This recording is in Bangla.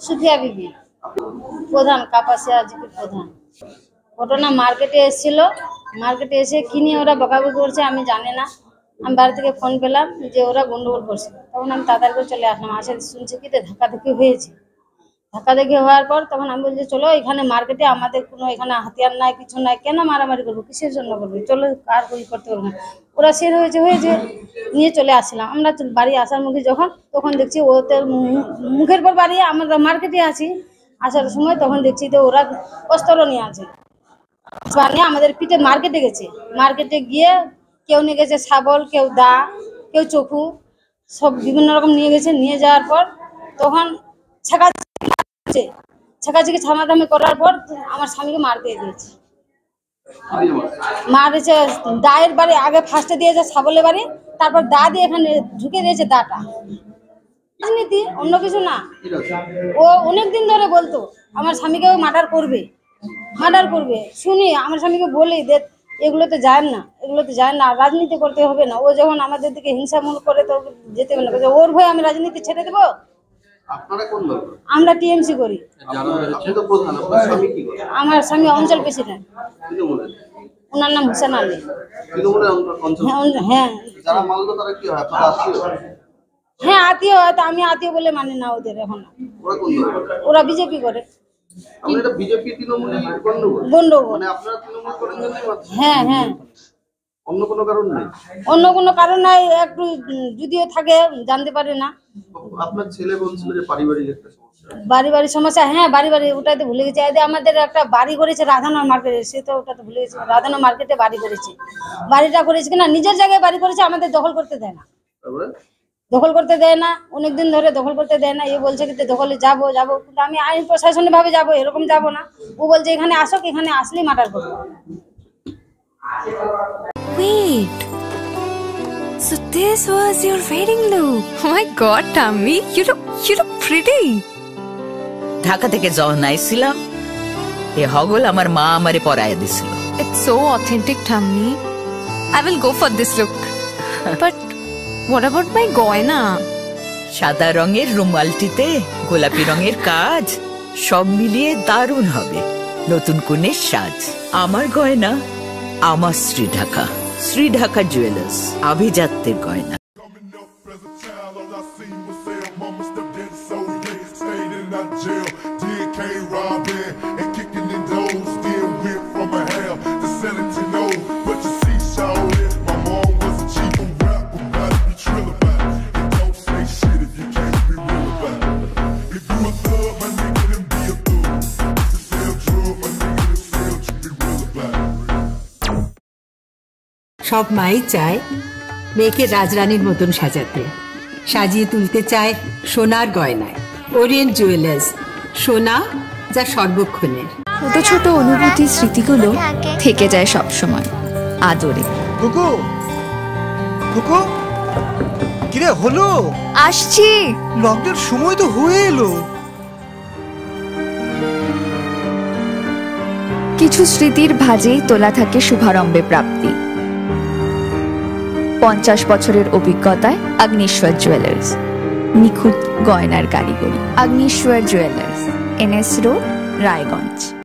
সুফিয়া বিবি, প্রধান কাপাসিয়া জিপির প্রধান। ঘটনা মার্কেটে এসেছিল, মার্কেটে এসে কিনে ওরা বকাবকি করছে, আমি জানি না। আমি বাড়ি থেকে ফোন পেলাম যে ওরা গন্ডগোল করছে, তখন আমি তাড়াতাড়ি করে চলে আসলাম। আসে শুনছি কি ধাক্কাধাক্কি হয়েছে। ধাক্কাধাক্কি হওয়ার পর তখন আমি বলছি চলো এখানে মার্কেটে আমাদের কোনো এখানে হাতিয়ার নাই, কিছু নাই, কেন মারামারি করবো, কিসের জন্য করবো, চলো আর কিছু করতে পারবো না। ওরা সের হয়েছে নিয়ে চলে আসলাম। আমরা বাড়ি আসার মুখে তখন দেখছি ওদের মুখের পর বাড়ি, আমরা মার্কেটে আছি। আসার সময় তখন দেখছি তো ওরা অস্ত্র নিয়ে আছে, আমাদের পিঠে মার্কেটে গেছে। মার্কেটে গিয়ে কেউ নিয়ে গেছে শাবল, কেউ দা, কেউ চকু, সব বিভিন্ন রকম নিয়ে গেছে। নিয়ে যাওয়ার পর তখন ছেঁকাছেঁকি ছামাধামি করার পর আমার স্বামীকে মার দিয়ে দিয়েছে। মারেছে দায়ের বাড়ি, আগে ফার্স্টে দিয়েছে শাবলের বাড়ি, তারপর দা দিয়ে এখানে ঢুকে দিয়েছে দাটা। রাজনীতি, অন্য কিছু না। ও অনেকদিন ধরে বলতো আমার স্বামীকে মার্ডার করবে। শুনি আমার স্বামীকে বলি যে এগুলোতে যায় না, রাজনীতি করতে হবে না। ও যখন আমাদের দিকে হিংসা মনে করে তো যেতে হবে না। ওর ভয়ে আমি রাজনীতি ছেড়ে দেবো? আমরা টিএমসি করি। আমার স্বামী অঞ্চল প্রেসিডেন্ট, ওনার নাম হুসেন আলী। হ্যাঁ হ্যাঁ আত্মীয়, হয়তো আমি আত্মীয় বলে মানি না ওদের। এখন ওরা বিজেপি করে। গন্ডগোল। হ্যাঁ হ্যাঁ, অন্য কোনো কারণ নাই, একটু যদিও থাকে জানতে পারে না। আপনার ছেলে বলছিল যে পারিবারিক একটা সমস্যা। পারিবারিক সমস্যা, হ্যাঁ বাড়ি ওটাই তো ভুলে গেছি। আমাদের একটা বাড়ি করেছে রাধানগর মার্কেটে, সে তো ওটা তো ভুলে গেছি। রাধানগর মার্কেটে বাড়ি করেছে, বাড়িটা করেছে কিনা নিজের জায়গায় বাড়ি করেছে, আমাদের দখল করতে দেয় না। অনেকদিন ধরে দখল করতে দেয় না। এ বলছে কিন্তু দখলে যাবো, কিন্তু আমি আইন প্রশাসনিক ভাবে যাবো, এরকম যাবো না। ও বলছে এখানে আসো, এখানে আসলেই মার্ডার করবো। Wait, so this was your wedding look? Oh my God, Tammy, you look pretty. Dhaka থেকে যখন আইছিলাম এ হগল আমার মা আমারে পরায় দিছিল। It's so authentic, Tammy. I will go for this look. But what about my goina? সাদা রঙের রুমালটিতে গোলাপি রঙের কাজ, সব মিলিয়ে দারুণ হবে নতুন কনের সাজ। আমার গয়না আমার শ্রী ঢাকা জুয়েলার্স, আভিজাত্যের গয়না। সব মাই চায় মেয়েকে রাজরানীর মতন সাজাতে, সাজিয়ে তুলতে চায় সোনার গয়নায়। ওরিয়েন্ট জুয়েলার্স, সোনা যা সর্বক্ষণের। ছোট ছোট অনুভূতি, স্মৃতিগুলো থেকে যায় সব সময় আদরে। কিরে হলো? আসছি, লকডাউন সময় তো হয়ে এলো। কিছু স্মৃতির ভাজেই তোলা থাকে শুভারম্ভে প্রাপ্তি। 50 বছরের অভিজ্ঞতায় আগ্নেশ্বর জুয়েলার্স, নিখুঁত গয়নার কারিগরি। Agneshwar jewellers, NS road, Raiganj.